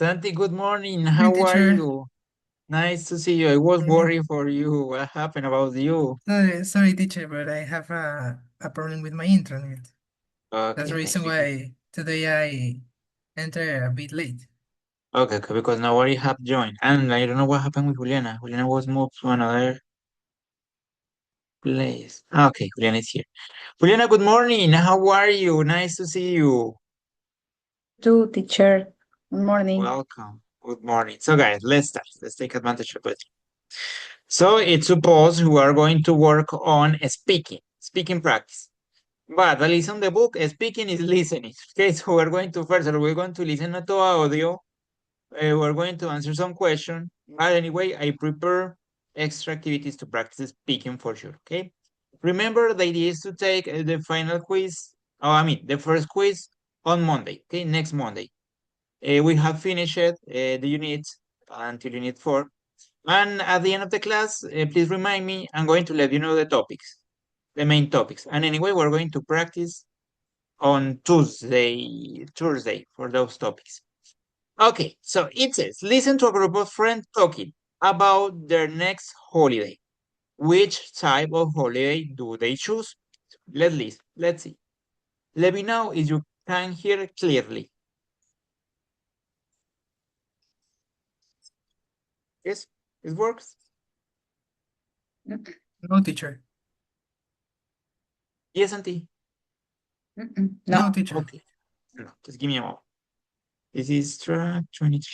Santi, good morning. Morning, How are teacher. you? Nice to see you. I was Morning. worried for you. What happened about you? Sorry, teacher, but I have a problem with my internet. That's Okay, the okay, reason why today I enter a bit late. okay, because nobody have joined. And I don't know what happened with Juliana. Juliana was moved to another place. Okay, Juliana is here. Juliana, good morning. How are you? Nice to see you. To teacher. Good morning. Welcome. Good morning. So, guys, let's start. Let's take advantage of it. So, it's suppose we are going to work on speaking practice. But listen the book, speaking is listening. Okay, so we're going to listen to audio. We're going to answer some question. But anyway, I prepare extra activities to practice speaking for sure. Okay. Remember, the idea is to take the final quiz. Oh, I mean, the first quiz on Monday. Okay, next Monday. We have finished the unit until unit 4. And at the end of the class, please remind me. I'm going to let you know the topics, the main topics. And anyway, we're going to practice on Thursday for those topics. Okay, so it says, listen to a group of friends talking about their next holiday. Which type of holiday do they choose? Let's listen. Let's see. Let me know if you can hear clearly. Yes, it works. No, teacher. Yes, Auntie. No, No. teacher. Okay. No, just give me a moment. This is track 23.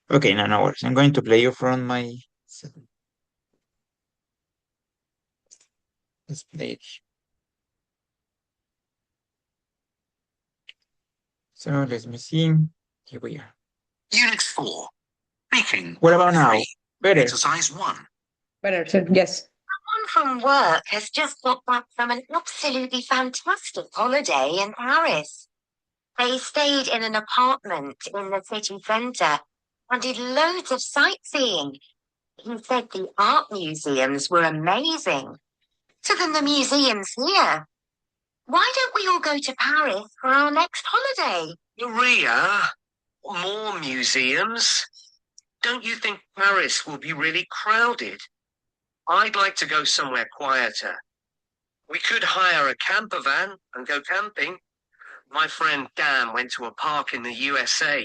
Okay, no worries. I'm going to play you from my. Let's play it. So let me see. Here we are. Unit 4. Speaking. What about now? Better. Exercise 1. Better, sir. Yes. Someone from work has just got back from an absolutely fantastic holiday in Paris. They stayed in an apartment in the city centre and did loads of sightseeing. He said the art museums were amazing. So then the museum's here. Why don't we all go to Paris for our next holiday? Maria, more museums? Don't you think Paris will be really crowded? I'd like to go somewhere quieter. We could hire a camper van and go camping. My friend Dan went to a park in the USA,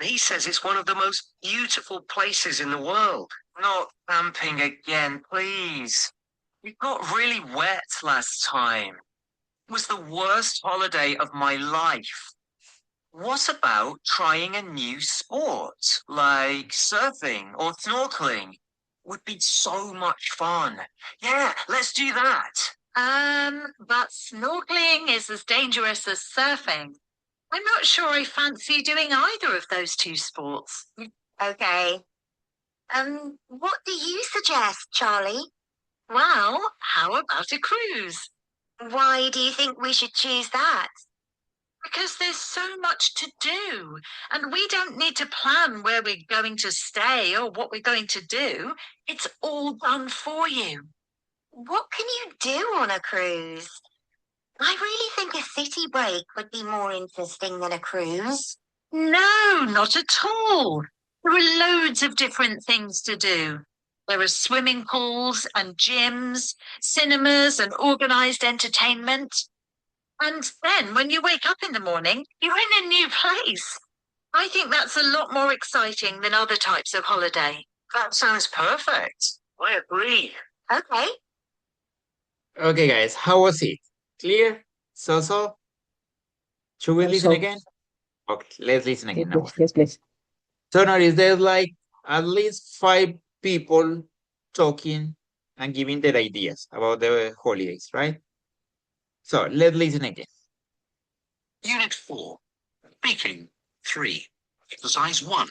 and he says it's one of the most beautiful places in the world. Not camping again, please. We got really wet last time. It was the worst holiday of my life. What about trying a new sport, like surfing or snorkeling? Would be so much fun. Yeah, let's do that. But snorkeling is as dangerous as surfing. I'm not sure I fancy doing either of those two sports. Okay. What do you suggest, Charlie? Well, how about a cruise? Why do you think we should choose that? Because there's so much to do, and we don't need to plan where we're going to stay or what we're going to do. It's all done for you. What can you do on a cruise? I really think a city break would be more interesting than a cruise. No, not at all. There are loads of different things to do. There are swimming pools and gyms, cinemas and organized entertainment. And then when you wake up in the morning, you're in a new place. I think that's a lot more exciting than other types of holiday. That sounds perfect. I agree. Okay. Okay, guys, how was it? Clear? So? Should we listen Also, again? Okay, let's listen yes, again now. please. Yes, please. So notice there's like at least 5 people talking and giving their ideas about the holidays, right? So let's listen again. Unit 4. Speaking. 3. Exercise 1.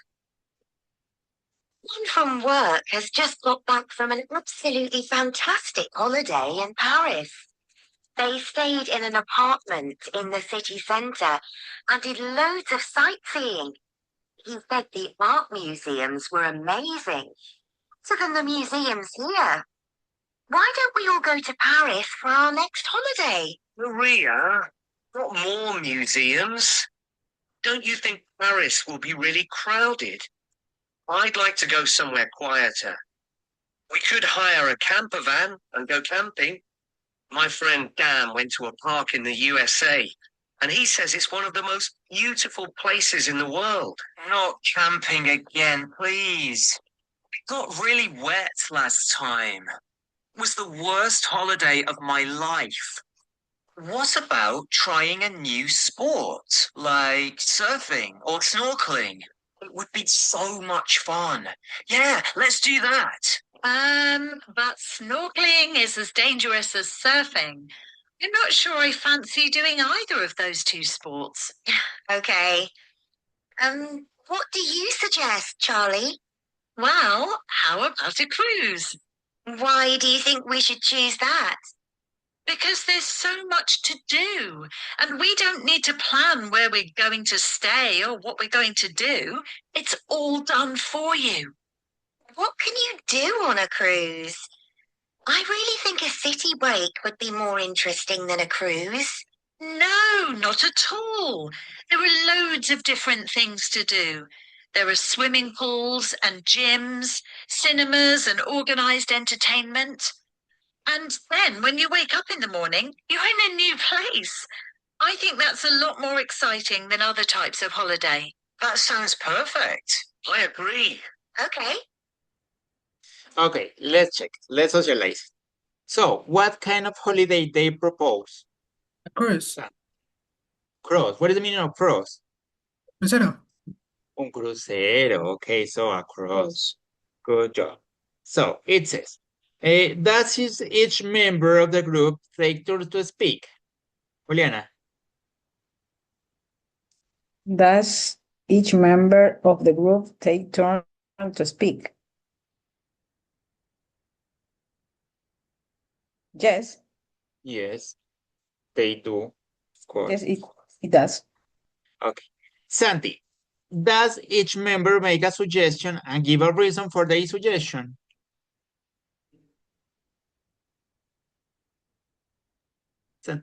Someone from work has just got back from an absolutely fantastic holiday in Paris. They stayed in an apartment in the city centre and did loads of sightseeing. He said the art museums were amazing. So then the museum's here. Why don't we all go to Paris for our next holiday? Maria, not more museums. Don't you think Paris will be really crowded? I'd like to go somewhere quieter. We could hire a camper van and go camping. My friend Dan went to a park in the USA, and he says it's one of the most beautiful places in the world. Not camping again, please. It got really wet last time. It was the worst holiday of my life. What about trying a new sport, like surfing or snorkeling? It would be so much fun. Yeah, let's do that. But snorkeling is as dangerous as surfing. I'm not sure I fancy doing either of those two sports. Okay. What do you suggest, Charlie? Well, how about a cruise? Why do you think we should choose that? Because there's so much to do, and we don't need to plan where we're going to stay or what we're going to do. It's all done for you. What can you do on a cruise? I really think a city break would be more interesting than a cruise. No, not at all. There are loads of different things to do. There are swimming pools and gyms, cinemas and organized entertainment. And then when you wake up in the morning, you're in a new place. I think that's a lot more exciting than other types of holiday. That sounds perfect. I agree. Okay. Okay, let's check. Let's socialize. So, what kind of holiday they propose? A cruise. Cross. What is the meaning of cross? Crucero. Un crucero. Okay, so a cross. Good job. So, it says, does each member of the group take turns to speak? Juliana. Does each member of the group take turn to speak? Yes, Yes, they do. Of course. yes, it does. Okay. Santi, does each member make a suggestion and give a reason for their suggestion?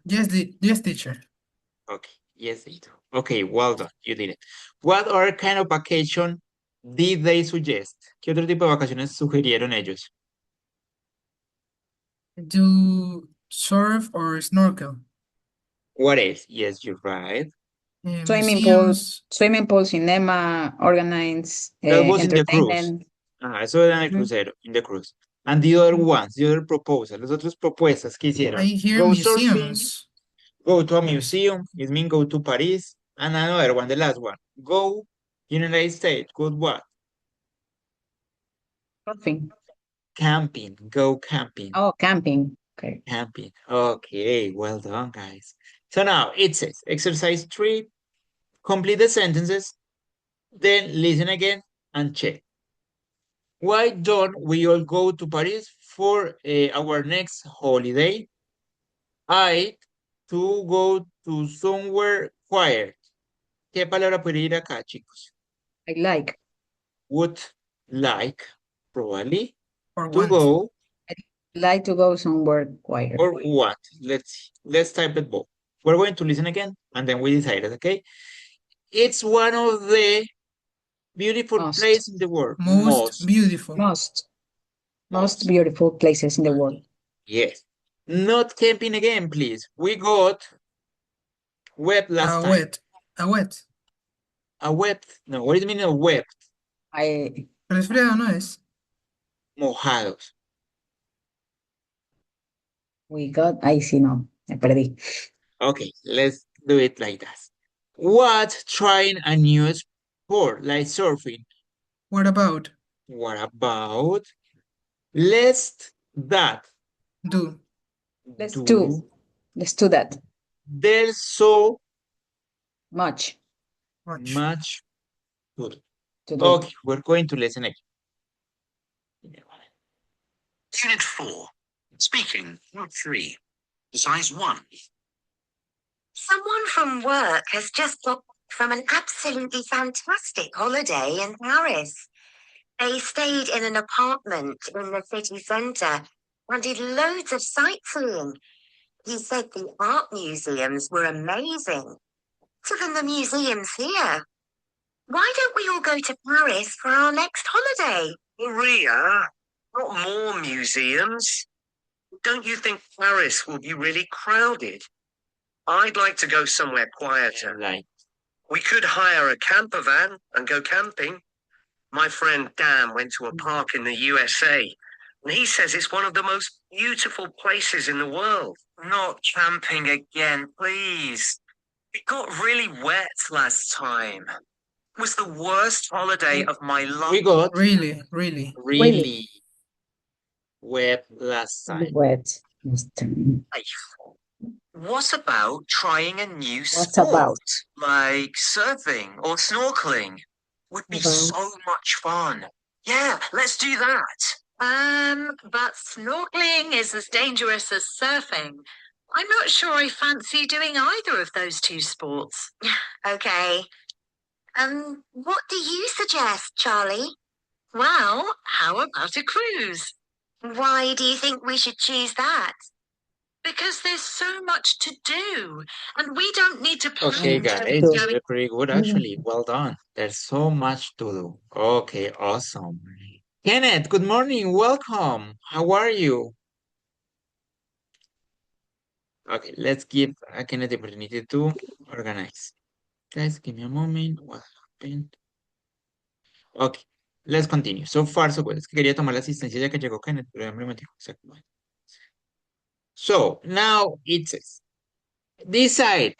Yes, teacher. Okay, yes, they do. Okay, well done, you did it. What other kind of vacation did they suggest? ¿Qué otro tipo de vacaciones sugirieron ellos? Do surf or snorkel. What else? Yes, you're right. Swimming pool, cinema, organized That was in the cruise. entertainment. Eso era en el crucero, in the cruise. And the other ones, the other proposal, las otras propuestas que hicieron. I hear Go surfing, museums. go to a museum, it means go to Paris, and another one, the last one, go United States, good what? Surfing. Camping, go camping. Oh, camping. Okay. Camping. Okay, well done, guys. So now it says, exercise 3, complete the sentences, then listen again and check. Why don't we all go to Paris for our next holiday? I to go to somewhere quiet. ¿Qué palabra puede ir acá, chicos? I like. Would like, probably, Or to want. go, Like to go somewhere quiet. or what? Let's type it both. We're going to listen again, and then we decided, okay? It's one of the beautiful Most. places in the world. Most beautiful. Most beautiful places in the world. Yes. Not camping again, please. We got wet last time. Wet. A wet. A wet. No, what does it mean of wet? Resfriado no es. Mojados. We got, I see, no, me perdí. Okay, let's do it like that. What trying a new sport like surfing? What about? What about? Let's that. Do. Let's do that. There's so Much much good. to do. Okay, we're going to listen again. Unit 4. Speaking, Part 3. Exercise 1. Someone from work has just got from an absolutely fantastic holiday in Paris. They stayed in an apartment in the city centre and did loads of sightseeing. He said the art museums were amazing. better than the museums here. Why don't we all go to Paris for our next holiday? Maria, not more museums. Don't you think Paris will be really crowded? I'd like to go somewhere quieter. Like, We could hire a camper van and go camping. My friend Dan went to a park in the USA, and he says it's one of the most beautiful places in the world. Not camping again, please. It got really wet last time. It was the worst holiday of my life. we got Really. really wet last time. Wet. Mr. What about trying a new What sport? about? Like surfing or snorkeling? Would be About- so much fun. Yeah, let's do that. But snorkeling is as dangerous as surfing. I'm not sure I fancy doing either of those two sports. Okay. What do you suggest, Charlie? Well, how about a cruise? Why do you think we should choose that? Because there's so much to do, and we don't need to plan Okay, trips guys, going- you're pretty good actually. Well done. There's so much to do. Okay, awesome. Kenneth, good morning. Welcome. How are you? Okay, let's give Kenneth the opportunity to organize. Guys, give me a moment. What happened? Okay, let's continue. So far, so good. Es que quería tomar la asistencia ya que llegó Kenneth, pero ya me lo metí. Exacto. So now it says, decide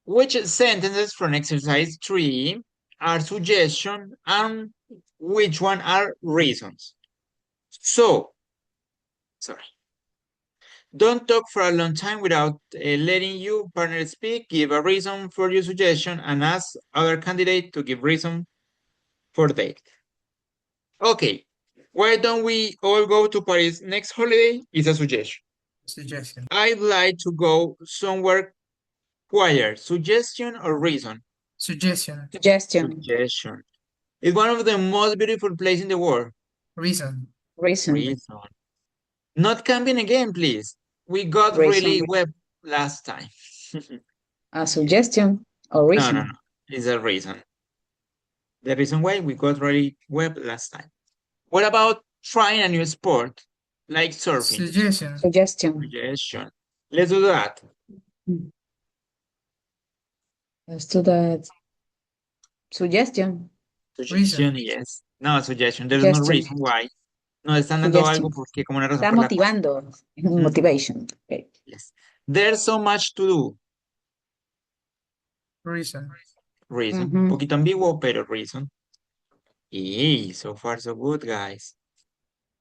which sentences from exercise 3 are suggestion and which one are reasons. So, sorry. Don't talk for a long time without letting your partner speak. Give a reason for your suggestion and ask other candidate to give reason for date. Okay, why don't we all go to Paris next holiday? Is a suggestion. Suggestion. I'd like to go somewhere quieter. Suggestion or reason? Suggestion. Suggestion. Suggestion. It's one of the most beautiful places in the world. Reason. Reason. Reason. Not camping again, please. We got Reason. really wet last time. A suggestion or No, reason. no, no. It's a reason. The reason why we got really wet last time. What about trying a new sport like surfing? Suggestion. Suggestion. Suggestion. Let's do that. Let's do that. Suggestion. Suggestion, yes. No, suggestion. There's no Suggestion. reason why. Nos están dando Suggestion. algo porque como una razón Está por la cual- motivando. Motivation. Okay. Yes. There's so much to do. Reason. Reason. Mhm. Poquito ambiguo, pero reason. Yay, so far so good, guys.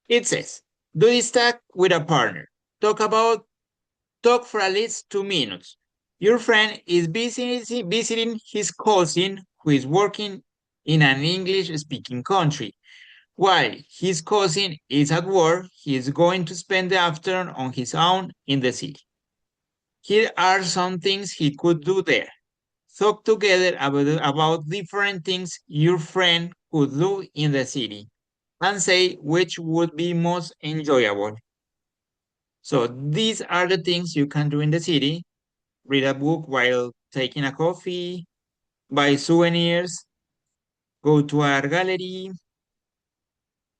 It says, do this task with a partner. Talk for at least 2 minutes. Your friend is visiting his cousin who is working in an English-speaking country. While his cousin is at work, he is going to spend the afternoon on his own in the city. Here are some things he could do there. Talk together about different things your friend could do in the city and say which would be most enjoyable. So these are the things you can do in the city. Read a book while taking a coffee, buy souvenirs, go to art gallery,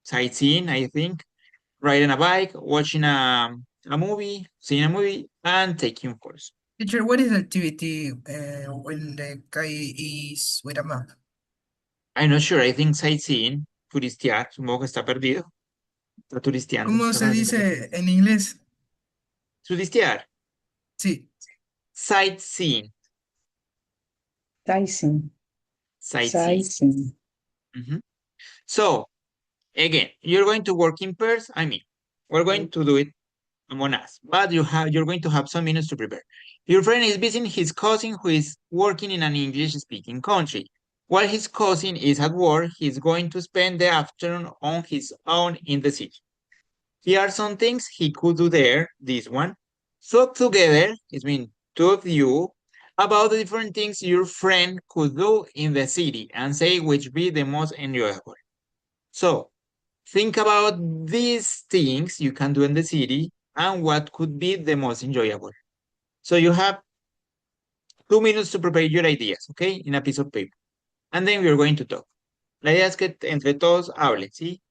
sightseeing, I think, riding a bike, watching a movie, seeing a movie, and taking photos. Teacher, what is activity when the guy is with a map? I'm not sure, I think sightseeing, turistear, supongo que está perdido. Está turisteando. ¿Cómo está se haciendo- dice en inglés? Turistear, Sí. sightseeing, Sightseeing. sightseeing. Sightseeing. Mhm. So, again, you're going to work in pairs. I mean, we're going to do it among us, but you're going to have some minutes to prepare. Your friend is visiting his cousin who is working in an English-speaking country. While his cousin is at work, he's going to spend the afternoon on his own in the city. Here are some things he could do there. This one. Talk together, it's mean two of you, about the different things your friend could do in the city and say which be the most enjoyable. So, think about these things you can do in the city and what could be the most enjoyable. So you have 2 minutes to prepare your ideas, okay? In a piece of paper. And then we're going to talk. La idea es que entre todos hablen, ¿sí?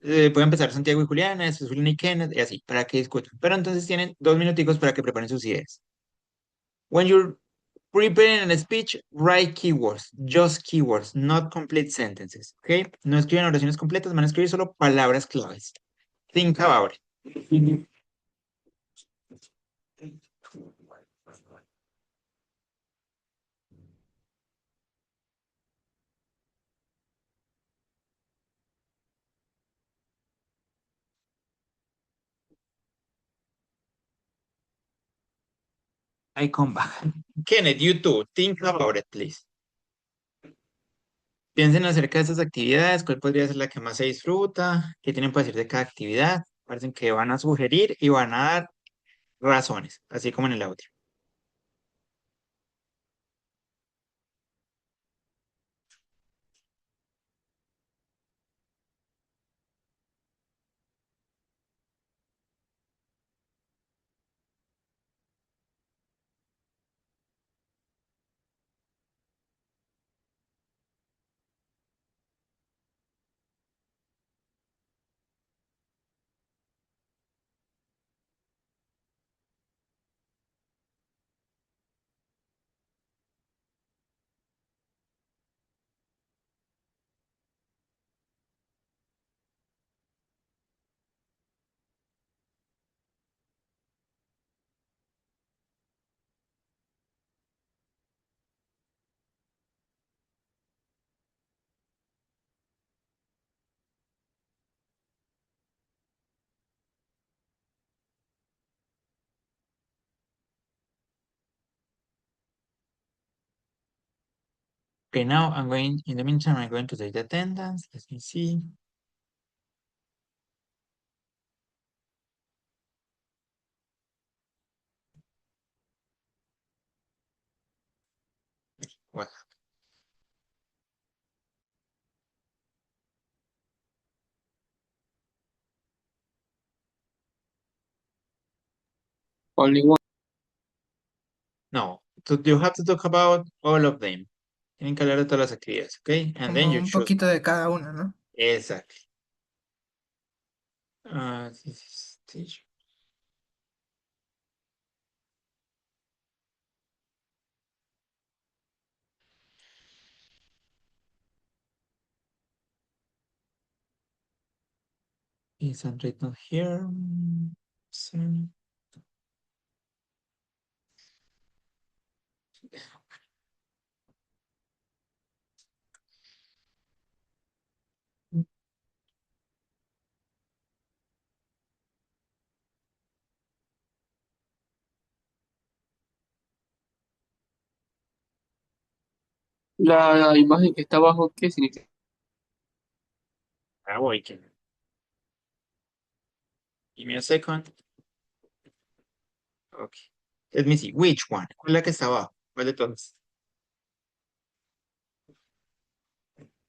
Puede empezar Santiago y Juliana, después Juliana y Kenneth, y así, para que discutan. Pero entonces tienen 2 minuticos para que preparen sus ideas. When you're preparing a speech, write keywords, just keywords, not complete sentences, ¿ok? No escriban oraciones completas, van a escribir solo palabras claves. Think about it. I come back. Kenneth, you too, think about it, please. Piensen acerca de estas actividades, cuál podría ser la que más se disfruta, qué tienen para decir de cada actividad, parecen que van a sugerir y van a dar razones, así como en el audio. Okay, now in the meantime, I'm going to take the attendance. Let me see. What? Only one. No, so you have to talk about all of them. Tienen que hablar de todas las actividades, okay? And then Como you un choose poquito one. de cada una, ¿no? Exactly. This is teacher. Is Android not here? Sorry. La imagen que está abajo, ¿qué significa? Voy, Kenneth. Give me a second. Okay. Let me see. Which one? ¿Cuál es la que está abajo? ¿Cuál de todas?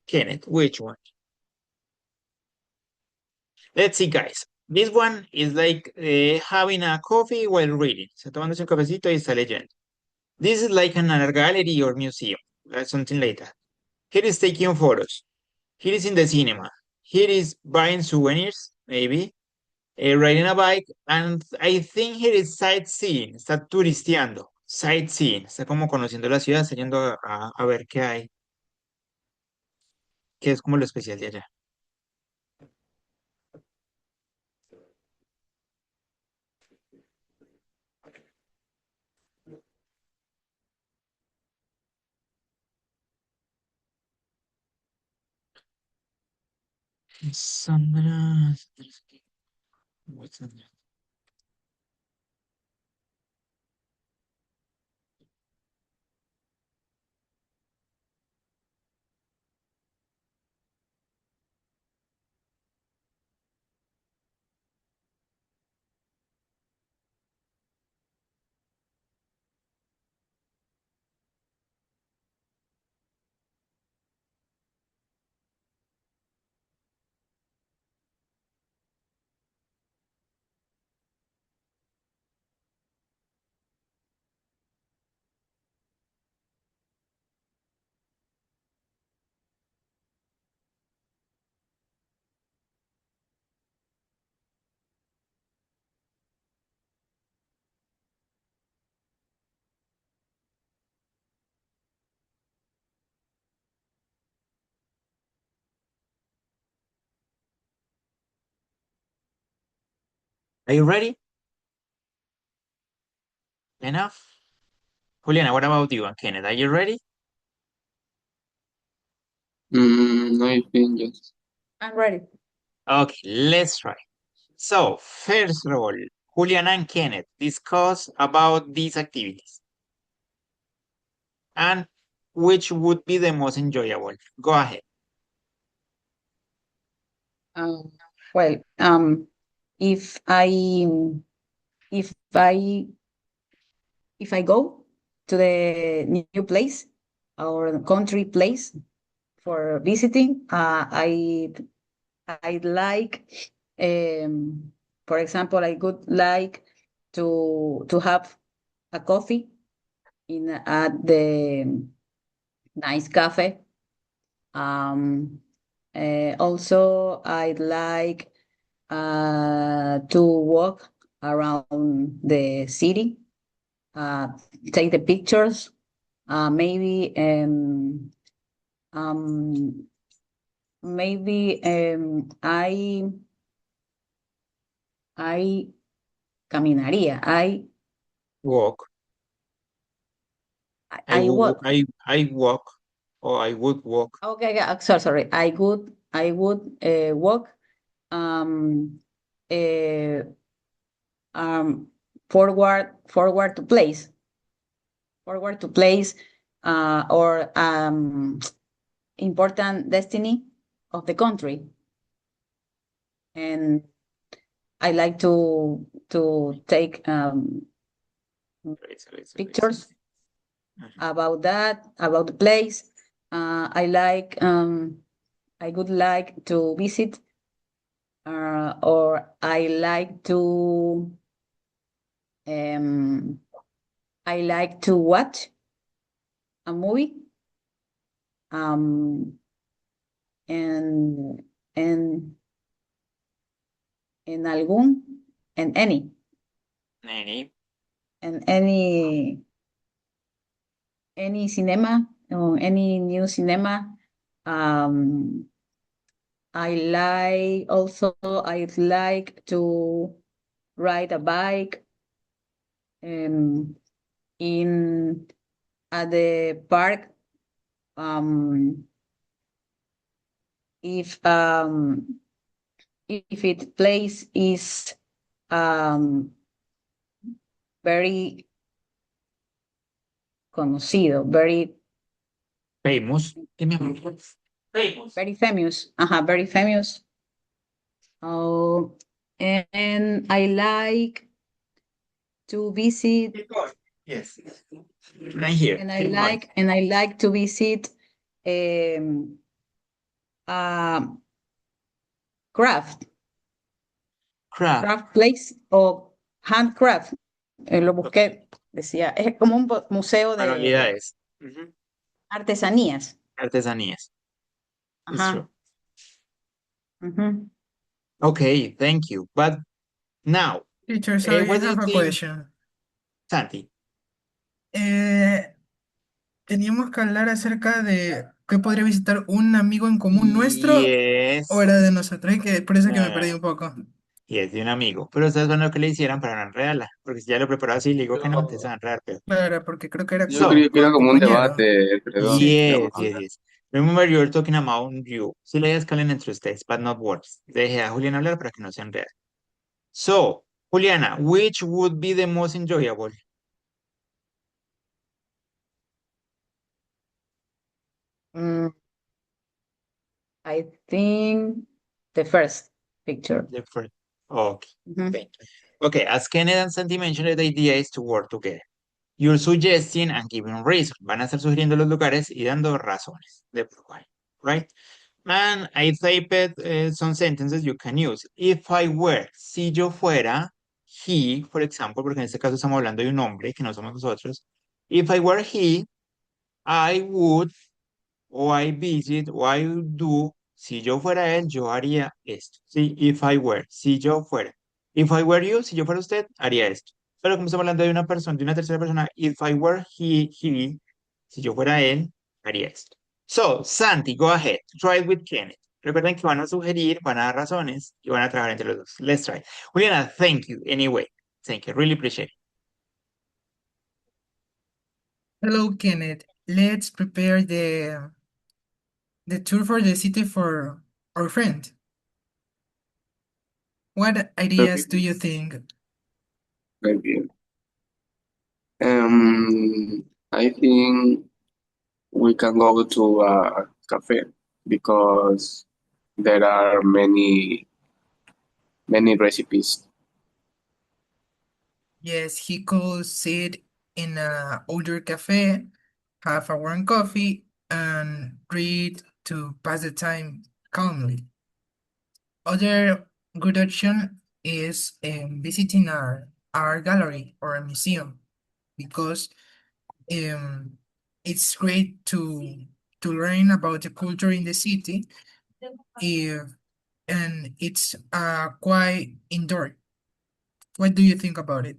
Kenneth, which one? Let's see, guys. This one is like having a coffee while reading. Está tomándose un cafecito y está leyendo. This is like an art gallery or museum, something like that. Here is taking photos. Here is in the cinema. Here is buying souvenirs, maybe. Riding a bike. And I think here is sightseeing. Está turisteando. Sightseeing. Está como conociendo la ciudad, está yendo a ver qué hay. Que es como lo especial de allá. Sandra. What's Sandra? Are you ready? Enough? Juliana, what about you and Kenneth? Are you ready? I think yes. I'm ready. Okay, let's try. So, first of all, Juliana and Kenneth discuss about these activities and which would be the most enjoyable. Go ahead. Um, well, if I if I if I go to the new place or country place for visiting, I like, for example, I would like to have a coffee at the nice cafe. Also, I'd like to walk around the city, uh, take the pictures, maybe maybe I caminaría. Walk. I walk. I walk or I would walk. Okay, yeah, sorry. I would walk um uh, um forward to place. Forward to place or important destiny of the country. And I like to take pictures about that, about the place. I would like to visit, or I like to watch a movie, and en any cinema or any new cinema. I'd like to ride a bike in at the park. If it place is very conocido, very Famous. Give me a moment. Famous. very famous. Very famous. Oh, and I like to visit. Yes. Right here. And I like to visit craft place o handcraft. Lo busqué, decía, es como un museo de Manualidades. artesanías. Artesanías. It's Ajá. true. Okay, thank you. But now, Teacher, sorry, I what do you have a think, question. Santi? Teníamos que hablar acerca de qué podría visitar un amigo en común nuestro Yes. o era de nosotros, y que por eso que me No. perdí un poco. Y es de un amigo. Pero ustedes van a lo que le hicieran para no enredarla. Porque si ya lo preparó así, le digo que no, entonces se va a enredar peor. Claro, porque creo que era Yo creí que era como un compañero. debate entre dos. Sí. Yes, yes, yes. Remember, you're talking about you. Sí le escalen entre ustedes, but not words. Deje a Juliana hablar para que no se enrede. So, Juliana, which would be the most enjoyable? I think the first picture. The first. Okay. Thank you. Okay, as Kenneth and Santi mentioned, the idea is to work together. You're suggesting and giving reason. Van a estar sugiriendo los lugares y dando razones de por cuál, right? And I typed some sentences you can use. If I were, si yo fuera, he, for example, porque en este caso estamos hablando de un hombre que no somos nosotros. If I were he, I would, o I visit, o I would do. Si yo fuera él, yo haría esto. Sí, if I were, si yo fuera. If I were you, si yo fuera usted, haría esto. Pero como estamos hablando de una persona, de una tercera persona, if I were he, si yo fuera él, haría esto. So, Santi, go ahead. Try it with Kenneth. Recuerden que van a sugerir, van a dar razones y van a trabajar entre los dos. Let's try. Juliana, thank you anyway. Thank you. Really appreciate it. Hello, Kenneth. Let's prepare the tour for the city for our friend. What ideas do you think? Very bien. I think we can go to a cafe because there are many recipes. Yes, he could sit in a older cafe, have a warm coffee, and read to pass the time calmly. Other good option is visiting our art gallery or a museum because um, it's great to learn about the culture in the city if, and it's quite indoor. What do you think about it?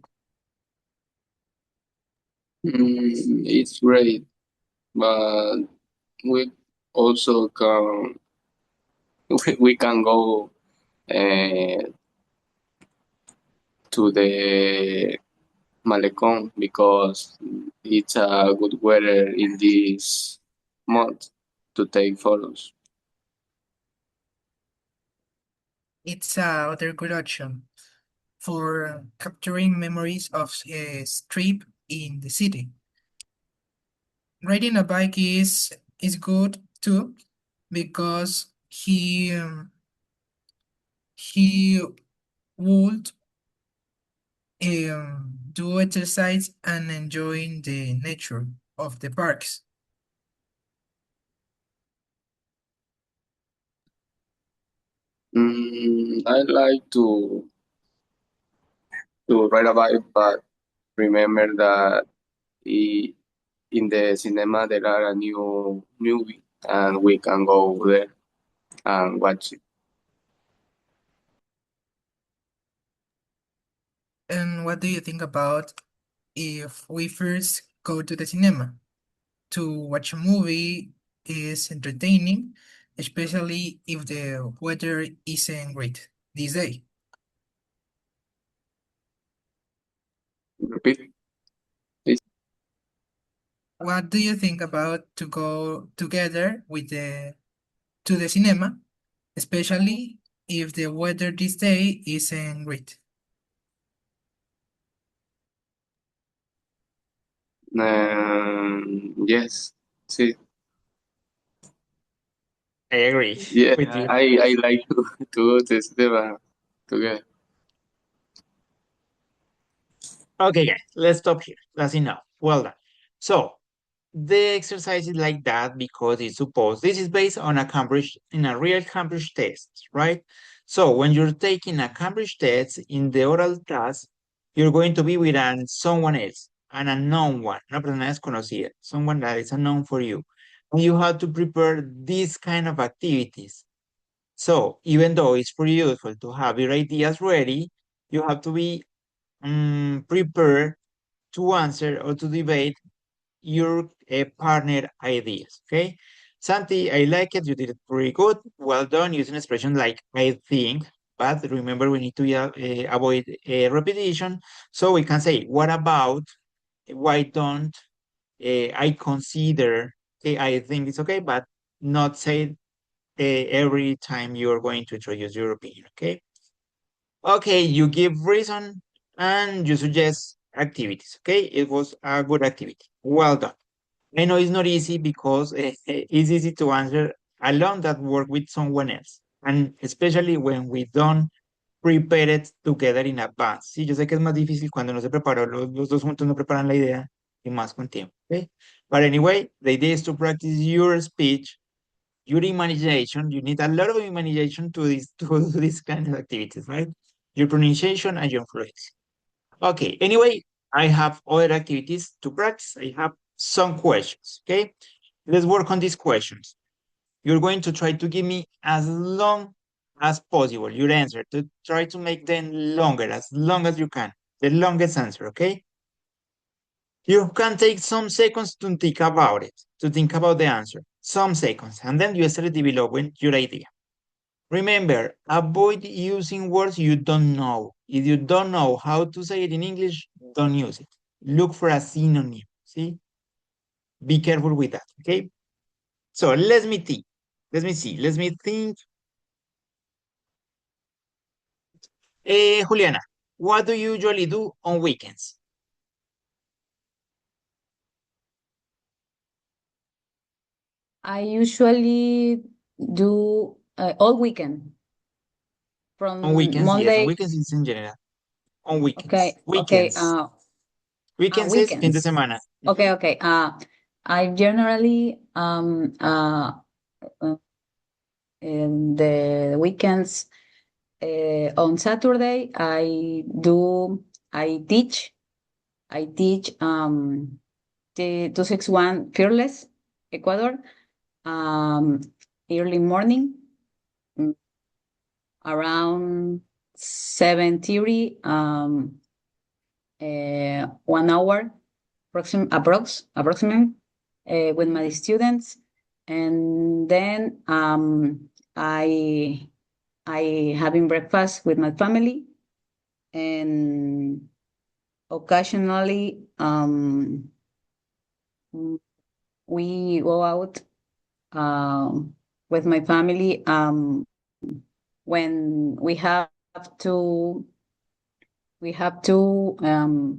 It's great, but we also can we can go to the Malecón because it's a good weather in this month to take photos. It's other good option for capturing memories of a trip in the city. Riding a bike is good too because he would do exercise and enjoying the nature of the parks. I like to ride a bike, but remember that in the cinema there are a new movie and we can go there and watch it. And what do you think about if we first go to the cinema to watch a movie is entertaining, especially if the weather isn't great this day? Repeat. What do you think about to go together with to the cinema, especially if the weather this day isn't great? Yes, see, I agree yeah, with you. I like to go to cinema together. Okay, guys, let's stop here. That's enough. Well done. So the exercise is like that because it's supposed, this is based on a Cambridge, in a real Cambridge test, right? So when you're taking a Cambridge test in the oral class, you're going to be with someone else, an unknown one, una persona desconocida, someone that is unknown for you. And you have to prepare these kind of activities. So even though it's pretty useful to have your ideas ready, you have to be prepared to answer or to debate your partner ideas, okay? Santi, I like it. You did it pretty good. Well done using expression like I think, but remember we need to avoid repetition. So we can say, what about, why don't, I consider, okay, I think it's okay, but not say every time you're going to introduce your opinion, okay? Okay, you give reason and you suggest activities, okay? It was a good activity. Well done. I know it's not easy because it's easy to answer alone that work with someone else. And especially when we don't prepare it together in advance. Sí, yo sé que es más difícil cuando no se preparó, los dos juntos no preparan la idea y más con tiempo, okay? But anyway, the idea is to practice your speech, your imagination. You need a lot of imagination to do these kind of activities, right? Your pronunciation and your fluency. Okay, anyway, I have other activities to practice. I have some questions, okay? Let's work on these questions. You're going to try to give me as long as possible your answer, to try to make them longer, as long as you can, the longest answer, okay? You can take some seconds to think about it, to think about the answer, some seconds, and then you start developing your idea. Remember, avoid using words you don't know. If you don't know how to say it in English, don't use it. Look for a synonym, see? Be careful with that, okay? So let me think. Let me see. Let me think. Juliana, what do you usually do on weekends? I usually do all weekend On from weekends, yes. On Monday. weekends is in general. On Okay, weekends. okay. Weekends. Weekends es fin de Weekends. semana. Okay, okay. I generally in the weekends on Saturday I teach the 261 Fearless Ecuador early morning mm, around 7:30 1 hour approximate with my students, and then I having breakfast with my family, and occasionally we go out with my family when to we have to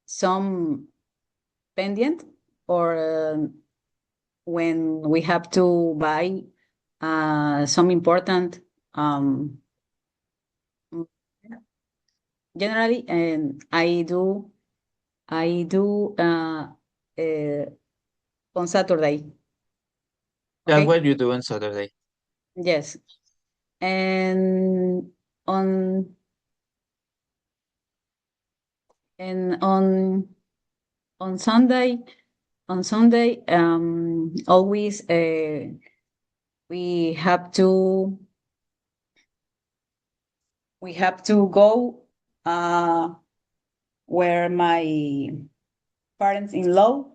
some pendant, or when we have to buy some important generally, and I do on Saturday. That's Okay. what you do on Saturday. Yes. And on and on Sunday, always we have to go where my parents-in-law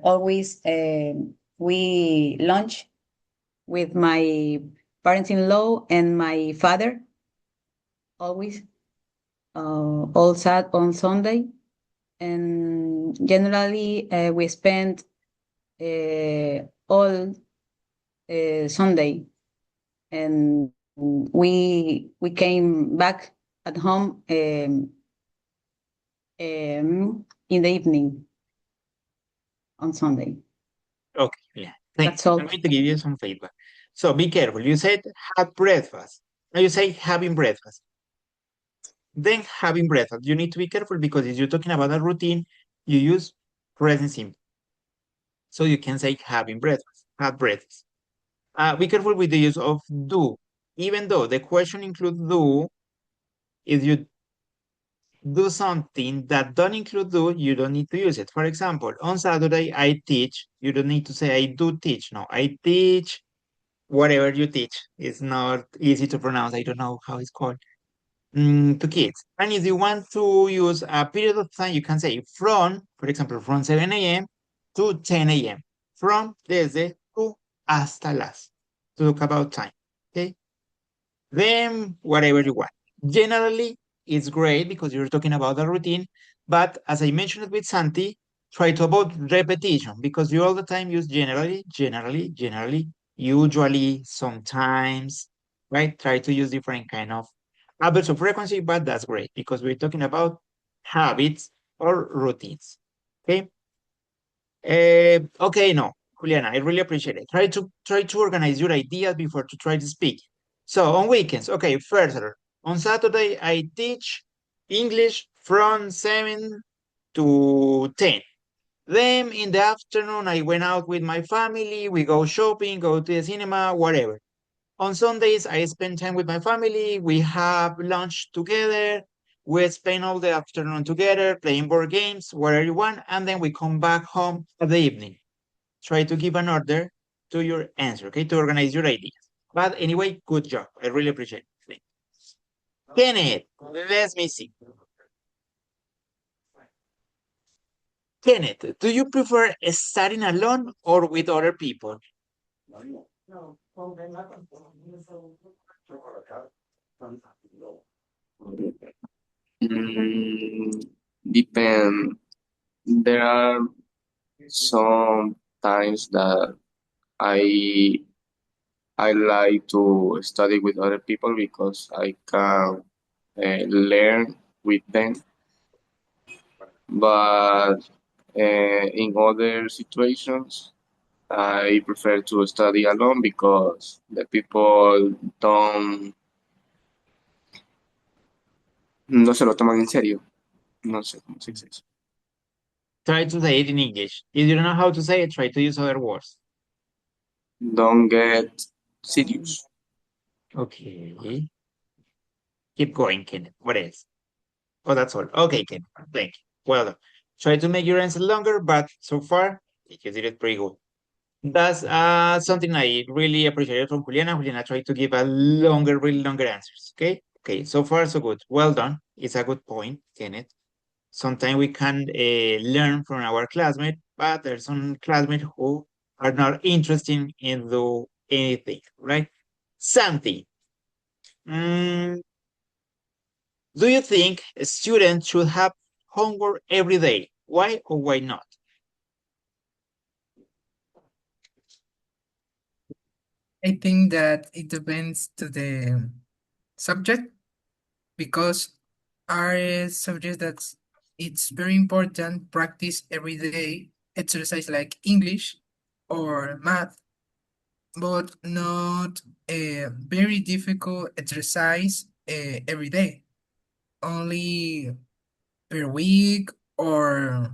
always we lunch with my parents-in-law and my father always all sat on Sunday, and generally we spend all Sunday, and we came back at home in the evening on Sunday. Okay, yeah. Thanks. That's all. I'm going to give you some feedback. So be careful. You said have breakfast. Now you say having breakfast. Then having breakfast. You need to be careful because if you're talking about a routine, you use present simple. So you can say having breakfast, have breakfast. Be careful with the use of do. Even though the question includes do, if you do something that don't include do, you don't need to use it. For example, on Saturday, I teach. You don't need to say I do teach. No, I teach whatever you teach. It's not easy to pronounce. I don't know how it's called. To kids. And if you want to use a period of time, you can say from, for example, from 7 a.m. to 10 a.m. From, desde, to, hasta las. To talk about time. Okay? Then, whatever you want. Generally, it's great because you're talking about a routine. But as I mentioned with Santi, try to avoid repetition because you all the time use generally, usually, sometimes, right? Try to use different kind of habits of frequency, but that's great because we're talking about habits or routines. Okay. Okay, no, Juliana, I really appreciate it. Try to organize your ideas before to try to speak. So on weekends, okay, further. On Saturday, I teach English from 7 to 10. Then in the afternoon, I went out with my family. We go shopping, go to the cinema, whatever. On Sundays, I spend time with my family. We have lunch together. We spend all the afternoon together playing board games, whatever you want, and then we come back home at the evening. Try to give an order to your answer, okay, to organize your ideas. But anyway, good job. I really appreciate it. Kenneth, let me see. Kenneth, do you prefer studying alone or with other people? Depend. There are some times that I I like to study with other people because I can learn with them. But in other situations, I prefer to study alone because the people no se lo toman en serio. No sé cómo se dice eso. Try to say it in English. If you don't know how to say it, try to use other words. Don't get serious. Okay. Keep going, Kenneth. What else? Oh, that's all. Okay, Kenneth. Thank you. Well done. Try to make your answer longer, but so far, you did it pretty good. That's something I really appreciated from Juliana. Juliana tried to give a longer, really longer answers. Okay. Okay. So far, so good. Well done. It's a good point, Kenneth. Sometimes we can learn from our classmate, but there's some classmates who are not interested in do anything, right? Santi, do you think a student should have homework every day? Why or why not? I think that it depends to the subject because are subjects that it's very important practice every day exercise like English or math, but not a very difficult exercise every day, only per week or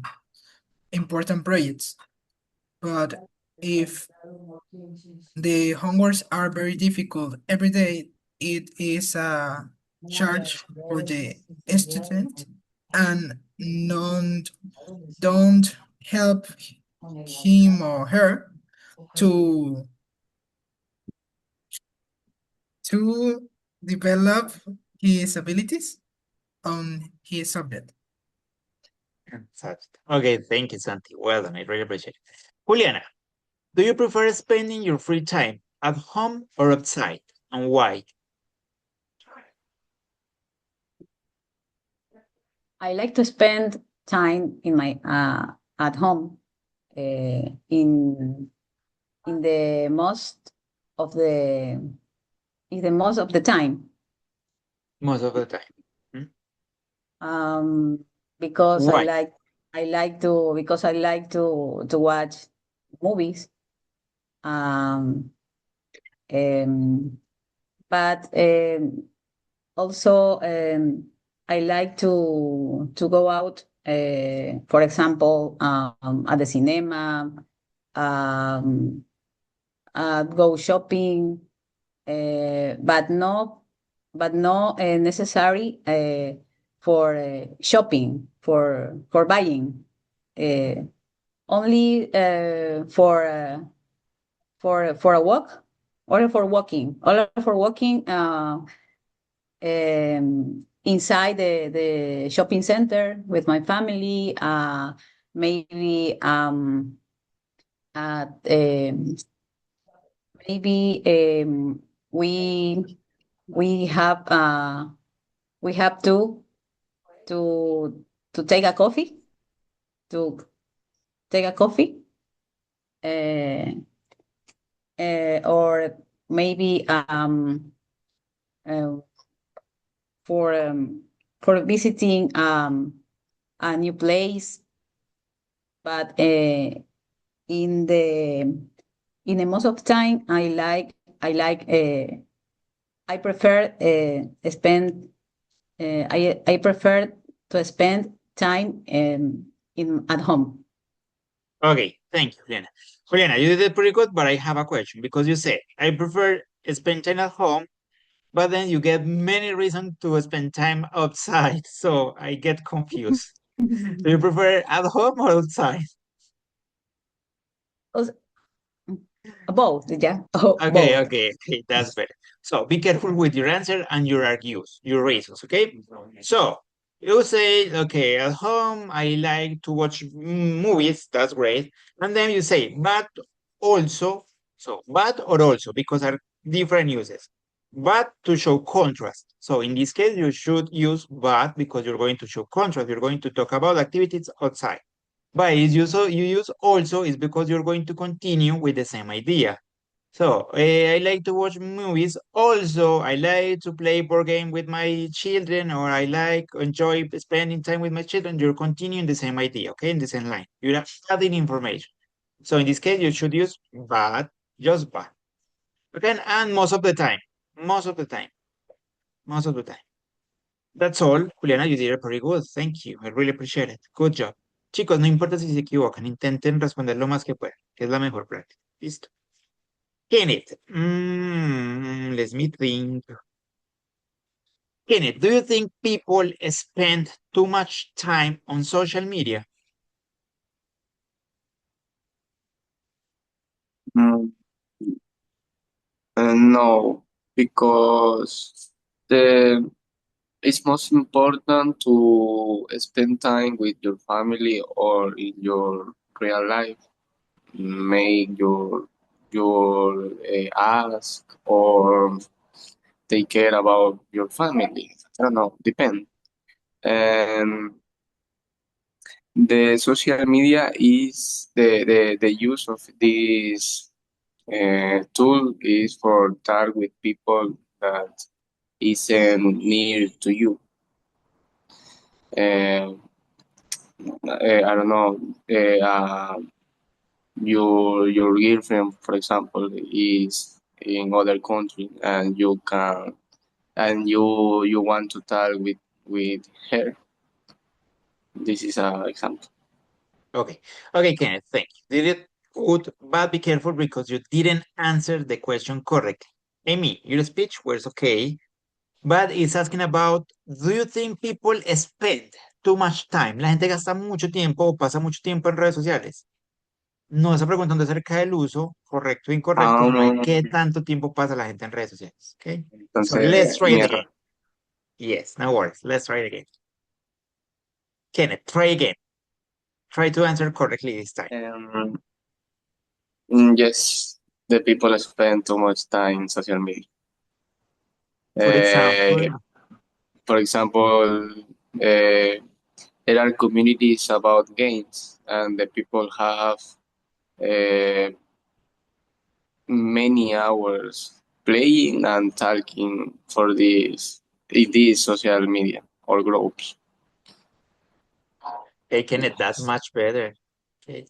important projects. But if the homeworks are very difficult every day, it is a charge for the student and don't help him or her to develop his abilities on his subject. Okay, thank you, Santi. Well done. I really appreciate it. Juliana, do you prefer spending your free time at home or outside, and why? I like to spend time in my at home in the most of the most of the time. Most of the time. Because Why? I like to watch movies. But also I like to go out, for example, at the cinema, go shopping, but no necessary for shopping for buying, only for a walk or for walking inside the shopping center with my family, maybe at maybe we have to take a coffee to take a coffee, or maybe for visiting a new place. But in the most of the time, I prefer spend I prefer to spend time at home. Okay, thank you, Juliana. Juliana, you did it pretty good, but I have a question because you said, I prefer spend time at home, but then you get many reasons to spend time outside, so I get confused. Do you prefer at home or outside? Both, yeah. Okay, Both. okay, that's better. So be careful with your answer and your argues, your reasons, okay? So you say, okay, at home, I like to watch movies, that's great. And then you say, but also So, but or also, because are different uses. But to show contrast. So in this case, you should use but because you're going to show contrast. You're going to talk about activities outside. But you use also is because you're going to continue with the same idea. So I like to watch movies. Also, I like to play board game with my children, or I like enjoy spending time with my children. You're continuing the same idea, okay, in the same line. You're adding information. So in this case, you should use but, just but. Okay, and most of the time, most of the time, most of the time. That's all. Juliana, you did it pretty good. Thank you. I really appreciate it. Good job. Chicos, no importa si se equivocan, intenten responder lo más que puedan, que es la mejor práctica. Listo. Kenneth, let me think. Kenneth, do you think people spend too much time on social media? Mm, no, because it's most important to spend time with your family or in your real life. Make your ask or take care about your family. I don't know, depend. And the social media is the use of this tool is for talk with people that isn't near to you. I don't know. Your girlfriend, for example, is in other country, and you want to talk with her. This is an example. Okay. Okay, Kenneth, thank you. Did it good, but be careful because you didn't answer the question correctly. Amy, your speech was okay, but it's asking about, do you think people spend too much time? La gente gasta mucho tiempo o pasa mucho tiempo en redes sociales. No está preguntando acerca del uso correcto o incorrecto, sino de qué tanto tiempo pasa la gente en redes sociales. Okay? So let's Entonces, try it again. Yes, no worries. Let's try it again. Kenneth, try again. Try to answer correctly this time. yes, the people spend too much time in social media. For example, there are communities about games, and the people have many hours playing and talking for these social media or groups. Hey, Kenneth, that's much better. Okay,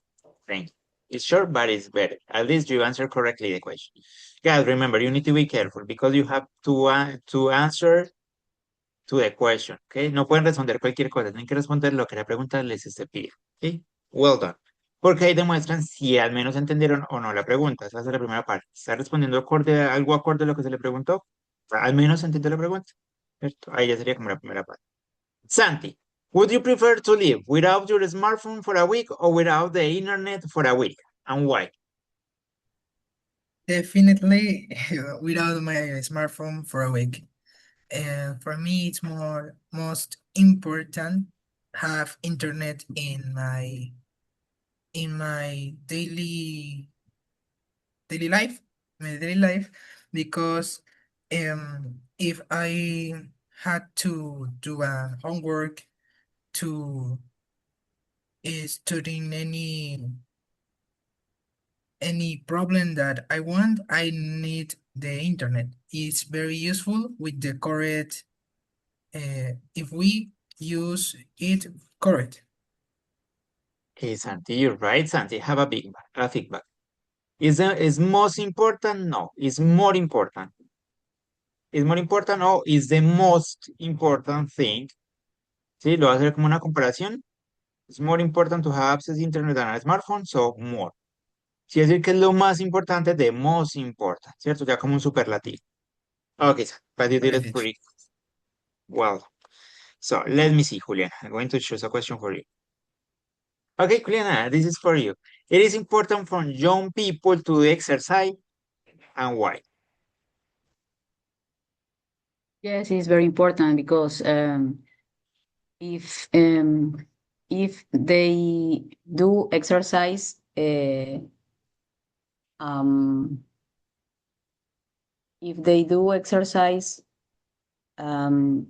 thank you. It's short, but it's better. At least you answered correctly the question. Guys, remember, you need to be careful because you have to answer to the question, okay? No pueden responder cualquier cosa, tienen que responder lo que la pregunta les se pide, okay? Well done. Porque ahí demuestran si al menos entendieron o no la pregunta. Esa es la primera parte. ¿Está respondiendo algo acorde a lo que se le preguntó? Al menos entendió la pregunta, ¿cierto? Ahí ya sería como la primera parte. Santi, would you prefer to live without your smartphone for a week or without the internet for a week? And why? Definitely without my smartphone for a week. And for me, it's most important have internet in my daily life, because if I had to do a homework to studying any problem that I want, I need the internet. It's very useful with the correct if we use it correct. Okay, Santi, you're right, Santi. Have a feedback. Is most important? No, it's more important. Is more important o is the most important thing. Sí, lo voy a hacer como una comparación. It's more important to have access to internet than a smartphone, so more. Si decir que es lo más importante, the most important, ¿cierto? Ya como un superlativo. Okay, but you did it pretty well. So let me see, Juliana. I'm going to choose a question for you. Okay, Juliana, this is for you. It is important for young people to exercise, and why? Yes, it's very important because if they do exercise, If they do exercise, um,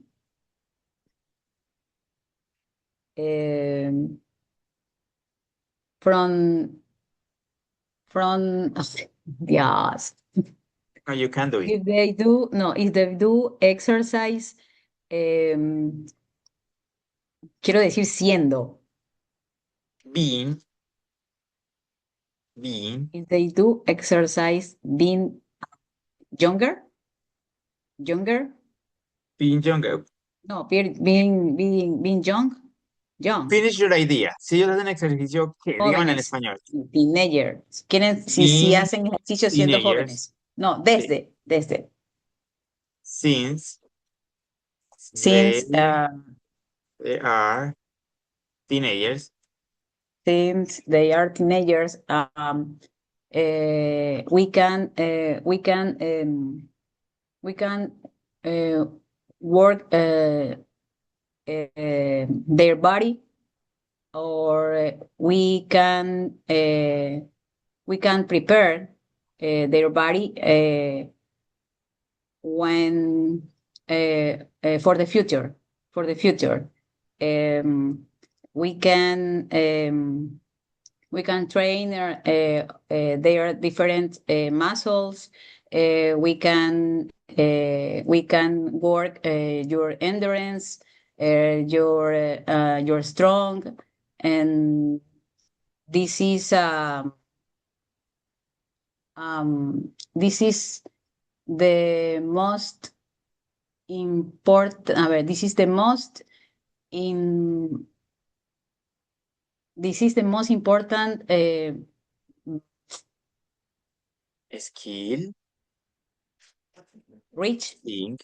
from yes, Oh, you can do it. if they do exercise, quiero decir siendo. Being, If they do exercise being younger, being younger. no, being young. Finish your idea. Si ellos hacen ejercicio, ¿qué? Díganlo en Jóvenes, español. teenagers. Quieren, si Being hacen ejercicio siendo teenagers. jóvenes. No, desde. Since Since, they are teenagers. since they are teenagers, we can work their body, or we can prepare their body when for the future. We can train their different muscles. We can work your endurance, your strong, and this is the most important. This is the most important Skill. reach. Thing.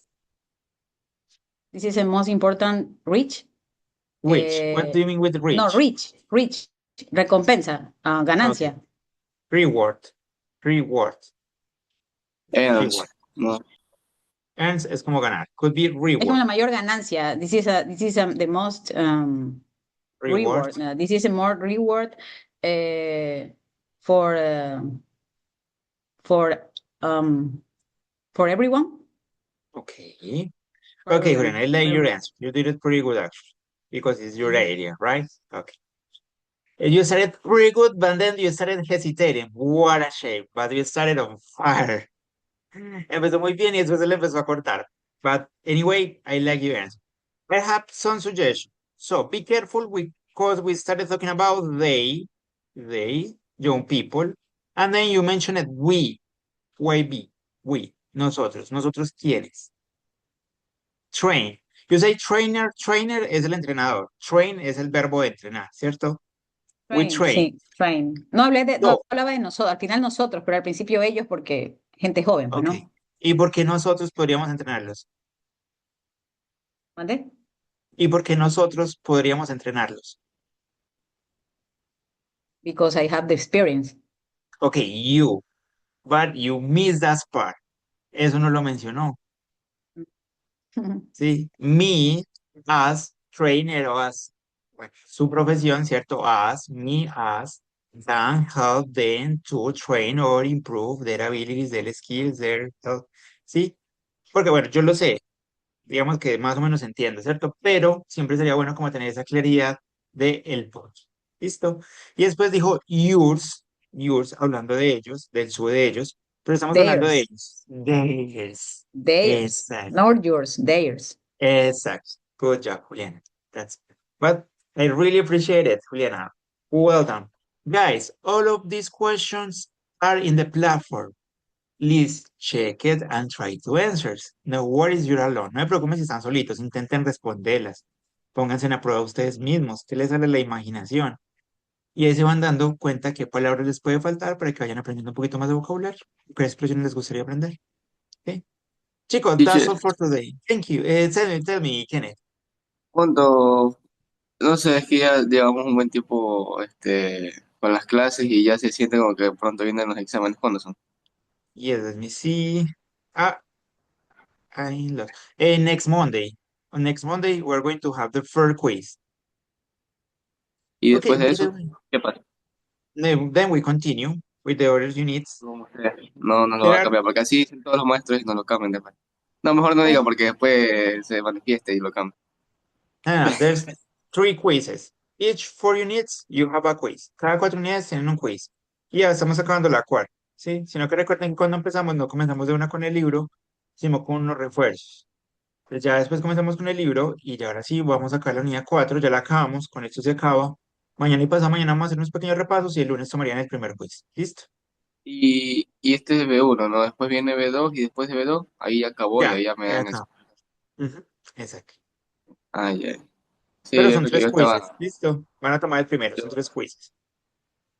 This is the most important reach. Which? What do you mean with reach? No, reach. Recompensa, ganancia. Okay. Reward. Ends. No. Earns es como ganar. Could be Es como reward. la mayor ganancia. This is the most reward. This is a more reward for everyone. Okay. For Okay, everyone. Julian, I like your answer. You did it pretty good, actually, because it's your area, right? Okay. You started pretty good, but then you started hesitating. What a shame. But you started on fire. Empezó muy bien y después se le empezó a cortar. But anyway, I like your answer. I have some suggestions. So be careful because we started talking about they, young people, and then you mentioned it, we, we, nosotros ¿quiénes? Train. You say trainer es el entrenador. Train es el verbo de entrenar, ¿cierto? We train. Sí, train. No hablaba de nosotros, al final nosotros, pero al principio ellos porque gente joven, pues, Ok. ¿no? ¿Y por qué nosotros podríamos entrenarlos? ¿Mande? ¿Y por qué nosotros podríamos entrenarlos? Because I have the experience. Okay, you. But you missed that part. Eso no lo mencionó. ¿Sí? Me as trainer o as, bueno, su profesión, ¿cierto? Me as, can help them to train or improve their abilities, their skills, their health. ¿Sí? Porque bueno, yo lo sé, digamos que más o menos entiendo, ¿cierto? Pero siempre sería bueno como tener esa claridad de el por. ¿Listo? Y después dijo yours, hablando de ellos, del su de ellos, pero estamos hablando de ellos. Theirs. Theirs. Exacto. Not yours, theirs. Exacto. Good job, Juliana. But I really appreciate it, Juliana. Well done. Guys, all of these questions are in the platform. Please check it and try to answer. No worries, you're alone. No me preocupen si están solitos, intenten responderlas. Pónganse en a prueba ustedes mismos, que les sale la imaginación. Y ahí se van dando cuenta qué palabras les puede faltar para que vayan aprendiendo un poquito más de vocabulario. ¿Qué expresiones les gustaría aprender? ¿Ok? Chicos, that's Teacher, all for today. Thank you. Tell me, Kenneth. cuando, no sé, es que ya llevamos un buen tiempo con las clases y ya se siente como que pronto vienen los exámenes. ¿Cuándo son? Yes, let me see. I lost. Next Monday. On next Monday, we're going to have the first quiz. Y Okay, después de eso, ¿qué pasa? then we continue. with the other units. No lo va a cambiar, porque así dicen todos los maestros y no lo cambian después. No, mejor no diga porque después se manifieste y lo cambian. There's 3 quizzes. Each 4 units, you have a quiz. Cada 4 unidades tienen un quiz. Y ya estamos acabando la cuarta, ¿sí? Sino que recuerden que cuando empezamos, no comenzamos de una con el libro, sino con unos refuerzos. Pues ya después comenzamos con el libro y ya ahora sí vamos a sacar la unidad 4, ya la acabamos, con esto se acaba. Mañana y pasado mañana vamos a hacer unos pequeños repasos y el lunes tomarían el primer quiz. ¿Listo? Y este es B1, ¿no? Después viene B2 y después de B2, ahí ya acabó y Ya, ahí ya me ya dan eso. acabamos. Ujú, exacto. Ah, ya. Sí, Pero es son porque 3 quizzes, ¿listo? Van a tomar el primero, son 3 quizzes.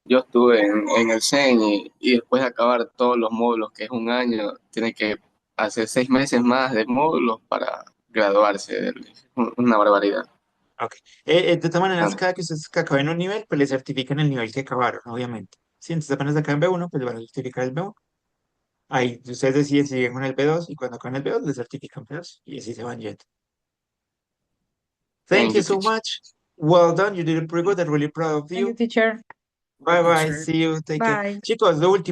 yo estuve en el CEN y después de acabar todos los módulos, que es un año, tiene que hacer 6 meses más de módulos para graduarse. Es una barbaridad. Ok. De todas maneras, cada que ustedes que acaben un nivel, pues les certifican el nivel que acabaron, obviamente. Si entonces apenas acaban B1, pues le van a certificar el B1. Ahí ustedes deciden si siguen con el B2 y cuando acaben el B2 les certifican B2 y así se van yendo. Thank you so teacher. much. Well done. You did it pretty good. I'm really proud of Thank you, you. teacher. Bye bye. Teacher. See you. Take care. Bye. Chicos, lo último.